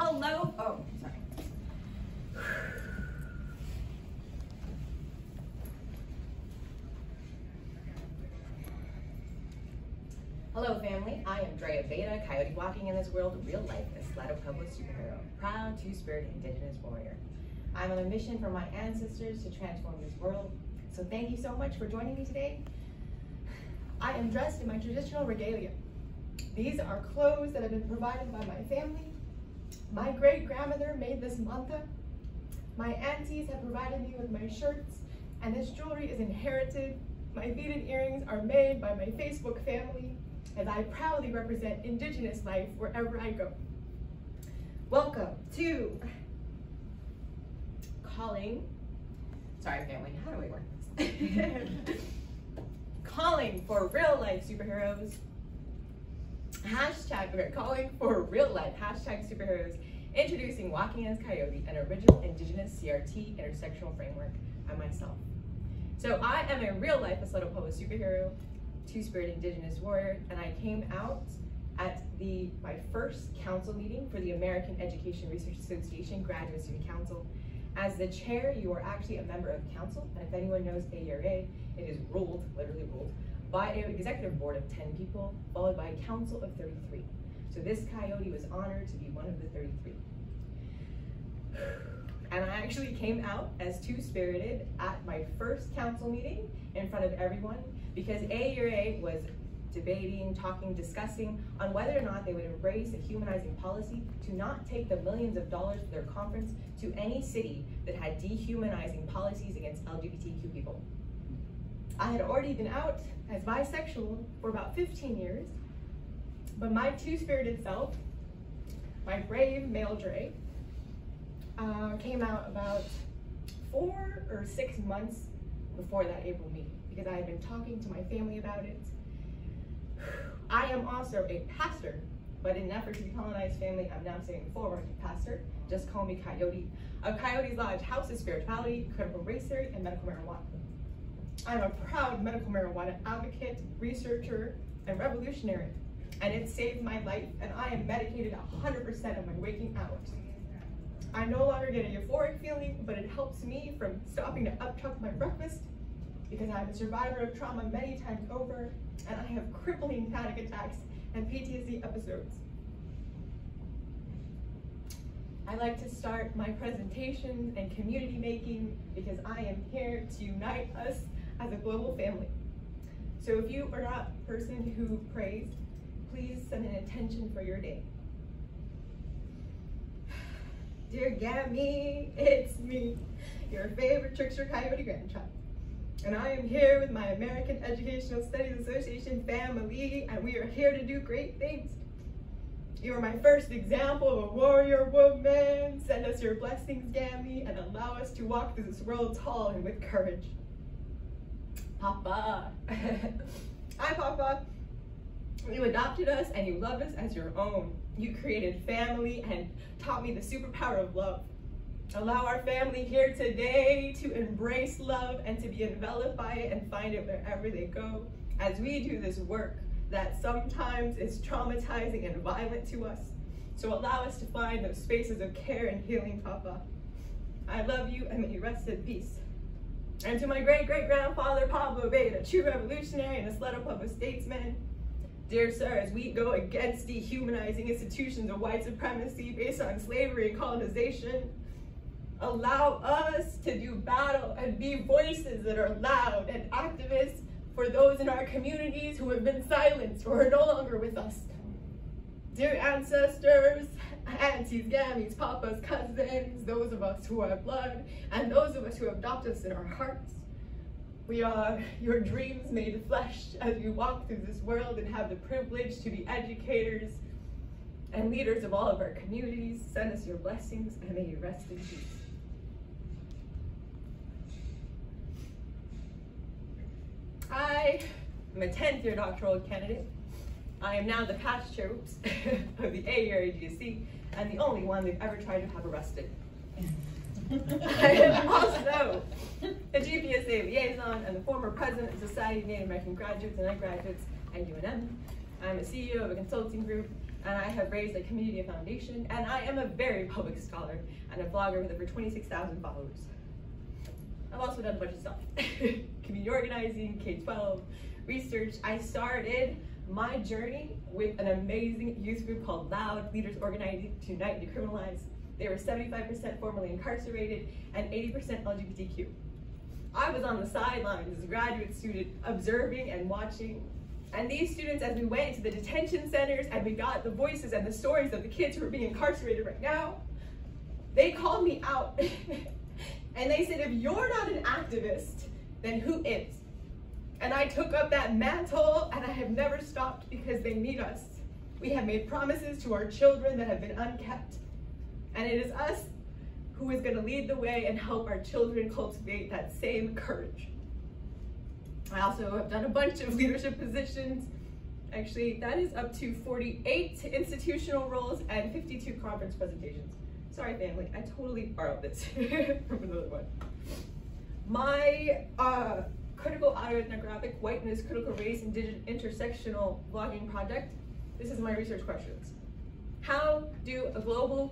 Hello. Oh, sorry. Hello, family. I am Abeita, Coyote walking in this world, real life, a Slatopovo superhero, proud two-spirit indigenous warrior. I'm on a mission from my ancestors to transform this world. So thank you so much for joining me today. I am dressed in my traditional regalia. These are clothes that have been provided by my family. My great-grandmother made this manta. My aunties have provided me with my shirts, and this jewelry is inherited. My beaded earrings are made by my Facebook family, as I proudly represent indigenous life wherever I go. Welcome to sorry family, how do we work this? Calling for real life superheroes. We're calling for real life #superheroes, introducing Walking as Coyote, an original indigenous CRT intersectional framework by myself. So I am a real life Slatopovo superhero, two-spirit indigenous warrior, and I came out at my first council meeting for the American Education Research Association Graduate Student Council. As the chair, you are actually a member of council, and if anyone knows AESA, it is ruled, literally ruled, by an executive board of 10 people, followed by a council of 33. So this coyote was honored to be one of the 33. And I actually came out as two-spirited at my first council meeting in front of everyone because AESA was debating, talking, discussing on whether or not they would embrace a humanizing policy to not take the millions of dollars for their conference to any city that had dehumanizing policies against LGBTQ people. I had already been out as bisexual for about 15 years, but my two-spirited self, my brave male Dre, came out about 4 or 6 months before that April meeting because I had been talking to my family about it. I am also a pastor, but in an effort to decolonize family, I'm now saying forward pastor. Just call me Coyote. Of Coyote's Lodge, House of Spirituality, Critical Race Theory, and Medical Marijuana. I'm a proud medical marijuana advocate, researcher, and revolutionary, and it saved my life, and I am medicated 100% of my waking hours. I no longer get a euphoric feeling, but it helps me from stopping to upchuck my breakfast because I'm a survivor of trauma many times over, and I have crippling panic attacks and PTSD episodes. I like to start my presentations and community making because I am here to unite us as a global family. So if you are not a person who prays, please send an intention for your day. Dear Gammy, it's me, your favorite trickster coyote grandchild. And I am here with my American Educational Studies Association family, and we are here to do great things. You are my first example of a warrior woman. Send us your blessings, Gammy, and allow us to walk through this world tall and with courage. Papa. Hi, Papa. You adopted us and you loved us as your own. You created family and taught me the superpower of love. Allow our family here today to embrace love and to be enveloped by it and find it wherever they go as we do this work that sometimes is traumatizing and violent to us. So allow us to find those spaces of care and healing, Papa. I love you and may you rest in peace. And to my great-great-grandfather, Pablo Abeita, true revolutionary and a Slatopovo statesman, dear sir, as we go against dehumanizing institutions of white supremacy based on slavery and colonization, allow us to do battle and be voices that are loud and activists for those in our communities who have been silenced or are no longer with us. Dear ancestors, aunties, gammies, papas, cousins, those of us who have blood, and those of us who have adopted us in our hearts, we are your dreams made flesh as you walk through this world and have the privilege to be educators and leaders of all of our communities. Send us your blessings and may you rest in peace. I am a 10th year doctoral candidate. I am now the past chair of the AESA and the only one they've ever tried to have arrested. I am also a GPSA liaison and the former president of the Society of Native American Graduates and Undergraduates at UNM. I'm a CEO of a consulting group and I have raised a community foundation, and I am a very public scholar and a blogger with over 26,000 followers. I've also done a bunch of stuff. Community organizing, K-12, research. I started my journey with an amazing youth group called Loud, Leaders Organizing to Unite and Decriminalize. They were 75% formerly incarcerated and 80% LGBTQ. I was on the sidelines as a graduate student observing and watching. And these students, as we went into the detention centers and we got the voices and the stories of the kids who are being incarcerated right now, they called me out. And they said, if you're not an activist, then who is? And I took up that mantle, and I have never stopped because they need us. We have made promises to our children that have been unkept. And it is us who is going to lead the way and help our children cultivate that same courage. I also have done a bunch of leadership positions. Actually, that is up to 48 institutional roles and 52 conference presentations. Sorry, family, I totally borrowed this from another one. My critical autoethnographic whiteness, critical race, and intersectional blogging project, this is my research questions. How do our global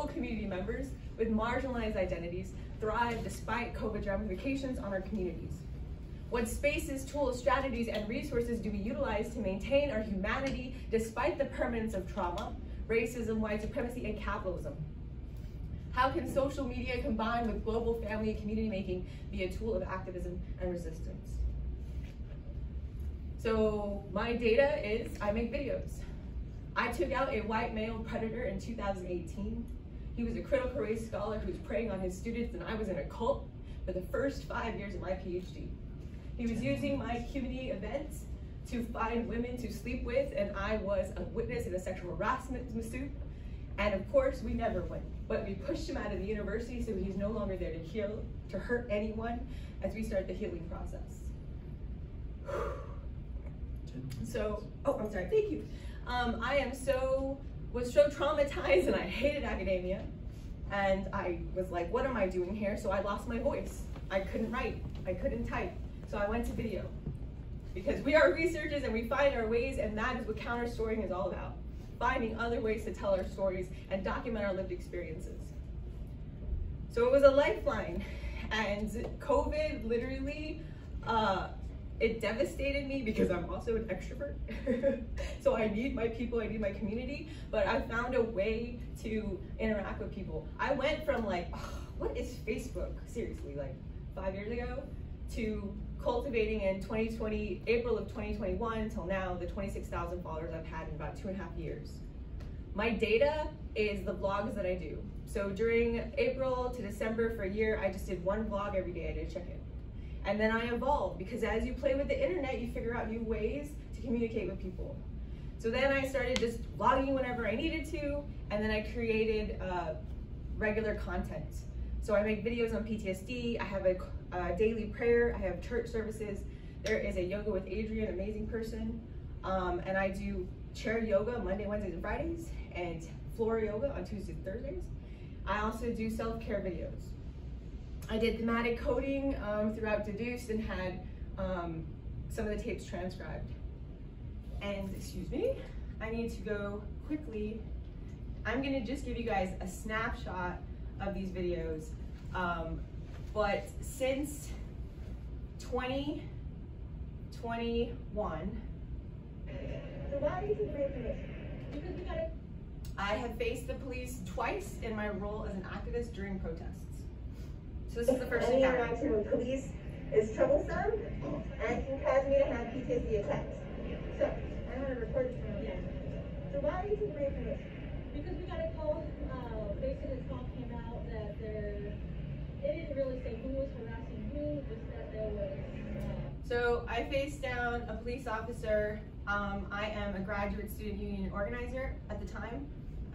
community members with marginalized identities thrive despite COVID's ramifications on our communities? What spaces, tools, strategies, and resources do we utilize to maintain our humanity despite the permanence of trauma, racism, white supremacy, and capitalism? How can social media combined with global family and community making be a tool of activism and resistance? So my data is I make videos. I took out a white male predator in 2018. He was a critical race scholar who was preying on his students, and I was in a cult for the first 5 years of my PhD. He was using my community events to find women to sleep with, and I was a witness in a sexual harassment suit. And of course, we never went, but we pushed him out of the university so he's no longer there to heal, to hurt anyone as we start the healing process. So, oh, I'm sorry, thank you. Was so traumatized, and I hated academia. And I was like, what am I doing here? So I lost my voice. I couldn't write, I couldn't type. So I went to video. Because we are researchers and we find our ways, and that is what counter-storying is all about. Finding other ways to tell our stories and document our lived experiences. So it was a lifeline. And COVID literally, it devastated me because I'm also an extrovert. So I need my people, I need my community, but I found a way to interact with people. I went from like, oh, what is Facebook? Seriously, like 5 years ago, to cultivating in 2020, April of 2021 till now, the 26,000 followers I've had in about 2.5 years. My data is the vlogs that I do. So during April to December for a year, I just did one vlog every day. I did check in. And then I evolved, because as you play with the internet, you figure out new ways to communicate with people. So then I started just vlogging whenever I needed to, and then I created regular content. So I make videos on PTSD, I have a daily prayer, I have church services. There is a Yoga with Adrian, amazing person. And I do chair yoga Monday, Wednesdays, and Fridays, and floor yoga on Tuesdays and Thursdays. I also do self-care videos. I did thematic coding throughout Deduced and had some of the tapes transcribed. And excuse me, I need to go quickly. I'm gonna just give you guys a snapshot of these videos. But since 2021, so why are you taking information? Because we got it. I have faced the police twice in my role as an activist during protests. So this is the first encounter. Any interaction with police is troublesome and can cause me to have PTSD attacks. So I want to report it to you. So why are you taking my information? Because we got a call, basically the call came out that it didn't really say who was harassing who, just that there was. So I faced down a police officer. I am a graduate student union organizer at the time.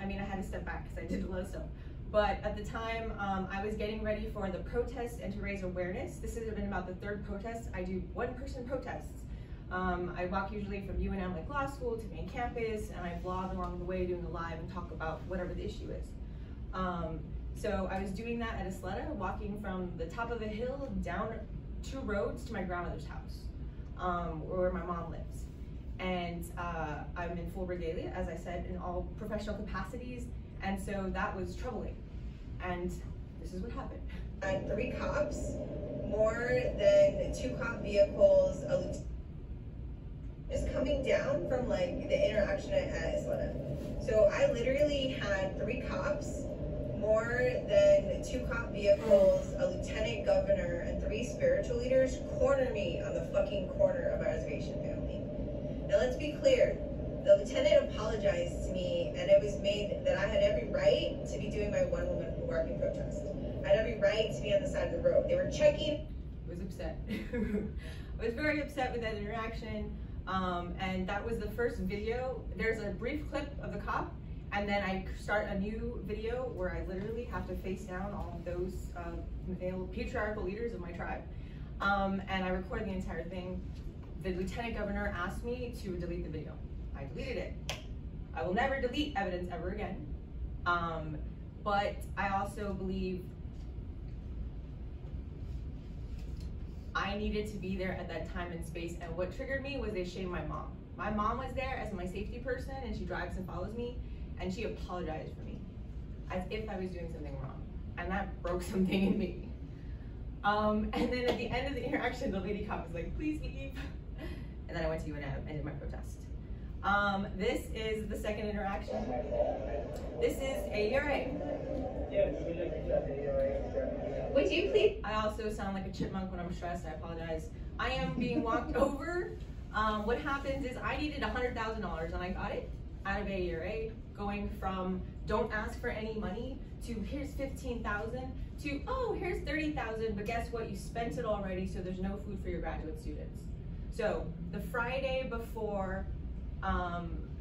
I mean, I had to step back because I did a lot of stuff. But at the time, I was getting ready for the protest and to raise awareness. This has been about the third protest. I do one-person protests. I walk usually from UNM like law school to main campus, and I vlog along the way doing a live and talk about whatever the issue is. So I was doing that at Isleta, walking from the top of a hill down 2 roads to my grandmother's house, where my mom lives. and I'm in full regalia, as I said, in all professional capacities, and so that was troubling. And this is what happened. 3 cops, more than 2 cop vehicles, just coming down from like the interaction I had at AESA. So I literally had 3 cops, more than 2 cop vehicles, a lieutenant governor, and 3 spiritual leaders corner me on the fucking corner of our reservation family. Now let's be clear, the lieutenant apologized to me, and it was made that I had every right to be doing my one woman walking protest. I had every right to be on the side of the road. They were checking. I was upset. I was very upset with that interaction, and that was the first video. There's a brief clip of the cop, and then I start a new video where I literally have to face down all of those male patriarchal leaders of my tribe, and I record the entire thing. The lieutenant governor asked me to delete the video. I deleted it. I will never delete evidence ever again, but I also believe I needed to be there at that time and space, and what triggered me was they shamed my mom. My mom was there as my safety person, and she drives and follows me, and she apologized for me, as if I was doing something wrong, and that broke something in me. And then at the end of the interaction, the lady cop was like, "Please leave," and then I went to UNM and did my protest. This is the second interaction. This is AERA. Would you please? I also sound like a chipmunk when I'm stressed. I apologize. I am being walked over. What happens is I needed $100,000 and I got it out of AERA, going from don't ask for any money to here's 15,000 to oh here's 30,000, but guess what? You spent it already, so there's no food for your graduate students. So the Friday before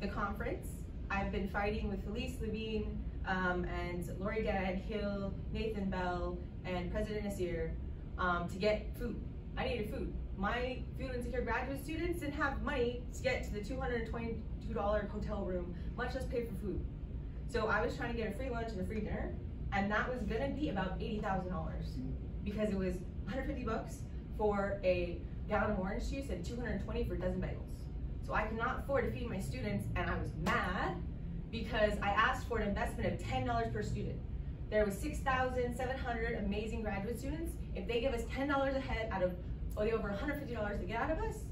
the conference, I've been fighting with Felice Levine and Lori Dad, Hill, Nathan Bell, and President Nasir to get food. I needed food. My food insecure graduate students didn't have money to get to the $222 hotel room, much less pay for food. So I was trying to get a free lunch and a free dinner, and that was gonna be about $80,000 because it was 150 bucks for a gallon of orange juice and 220 for a dozen bagels. So I could not afford to feed my students, and I was mad because I asked for an investment of $10 per student. There was 6,700 amazing graduate students. If they give us $10 a head out of the over $150 they get out of us,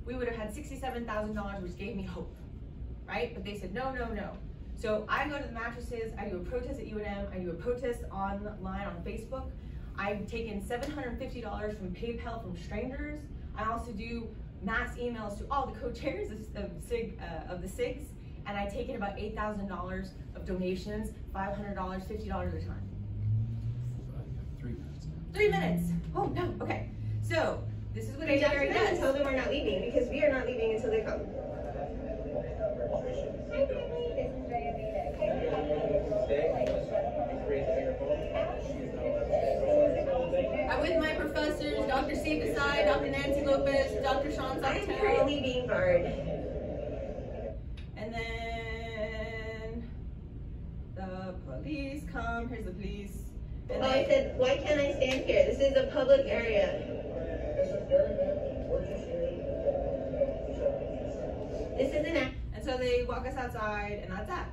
we would have had $67,000, which gave me hope, right? But they said, no, no, no. So I go to the mattresses, I do a protest at UNM, I do a protest online on Facebook. I've taken $750 from PayPal from strangers. I also do mass emails to all the co-chairs of the SIGs, and I've taken about $8,000 of donations, $500, $50 at a time. 3 minutes. 3 minutes. Oh no. Okay. So this is what AERA does. Tell them we're not leaving because we are not leaving until they come. Hi, Kimmy. This is I'm with my professors, Dr. Steve Desai, Dr. Nancy Lopez, Dr. Sean I'm Santero. currently being barred. And then the police come. Here's the police. And Well, I said, why can't I stand here? This is a public area. This is an And so they walk us outside, and that's that.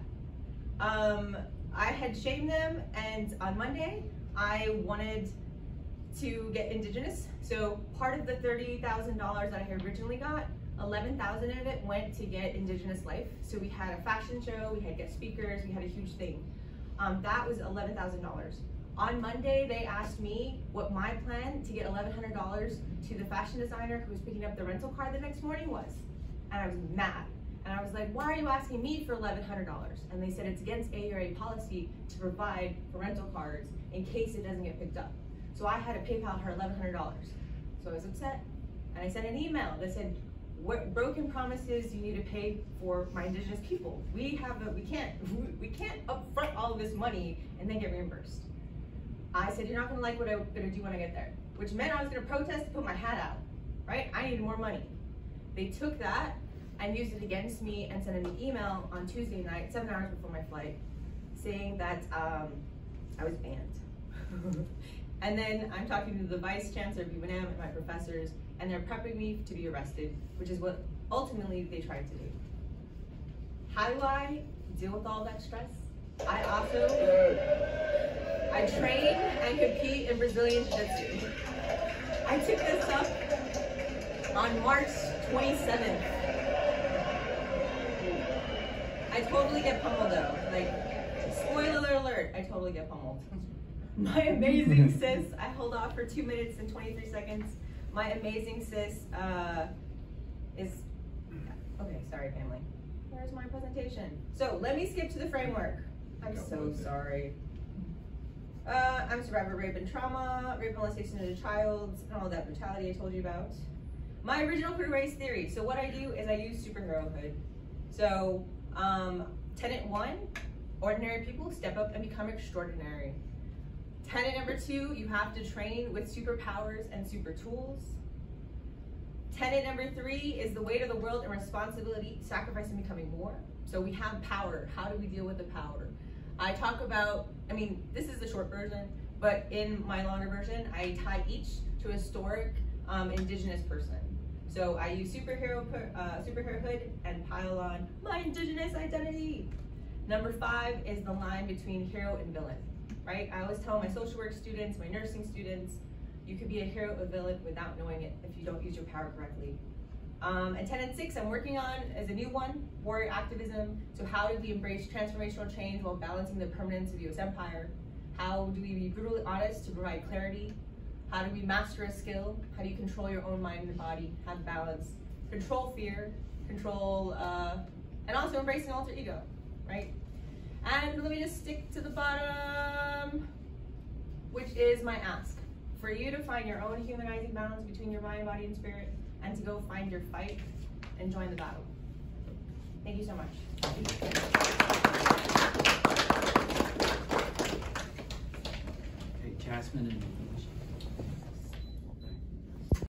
I had shamed them, and on Monday, I wanted to get Indigenous. So part of the $30,000 that I had originally got, 11,000 of it went to get Indigenous life. So we had a fashion show, we had guest speakers, we had a huge thing. That was $11,000. On Monday, they asked me what my plan to get $1,100 to the fashion designer who was picking up the rental car the next morning was. And I was mad. And I was like, why are you asking me for $1,100? And they said it's against AERA policy to provide for rental cars in case it doesn't get picked up. So I had to PayPal her $1,100. So I was upset. And I sent an email that said, what broken promises you need to pay for my Indigenous people? We can't upfront all of this money and then get reimbursed. I said, you're not gonna like what I'm gonna do when I get there, which meant I was gonna protest to put my hat out, right? I needed more money. They took that and used it against me and sent an email on Tuesday night, 7 hours before my flight, saying that I was banned. And then I'm talking to the vice chancellor of UNM and my professors, and they're prepping me to be arrested, which is what ultimately they tried to do. How do I deal with all that stress? I train and compete in Brazilian Jiu-Jitsu. I took this up on March 27th. I totally get pummeled though. Like, spoiler alert, I totally get pummeled. My amazing sis, I hold off for 2 minutes and 23 seconds. My amazing sis is, okay, sorry family. Where's my presentation? So let me skip to the framework. I'm so sorry. I'm a survivor of rape and trauma, rape and molestation as a child, and all that brutality I told you about. My original critical race theory. So what I do is I use superherohood. So tenet 1, ordinary people step up and become extraordinary. Tenet number 2, you have to train with superpowers and super tools. Tenet number 3 is the weight of the world and responsibility, sacrifice and becoming more. So we have power. How do we deal with the power? I talk about, I mean, this is the short version, but in my longer version, I tie each to a historic indigenous person. So I use superherohood and pile on my indigenous identity. Number 5 is the line between hero and villain, right? I always tell my social work students, my nursing students, you could be a hero or villain without knowing it if you don't use your power correctly. And tenet 6 I'm working on is a new one, warrior activism. So how do we embrace transformational change while balancing the permanence of the US empire? How do we be brutally honest to provide clarity? How do we master a skill? How do you control your own mind and body, have balance, control fear, control, and also embracing alter ego, right? And let me just stick to the bottom, which is my ask. For you to find your own humanizing balance between your mind, body, and spirit, and to go find your fight and join the battle. Thank you so much. Okay, Jasmine and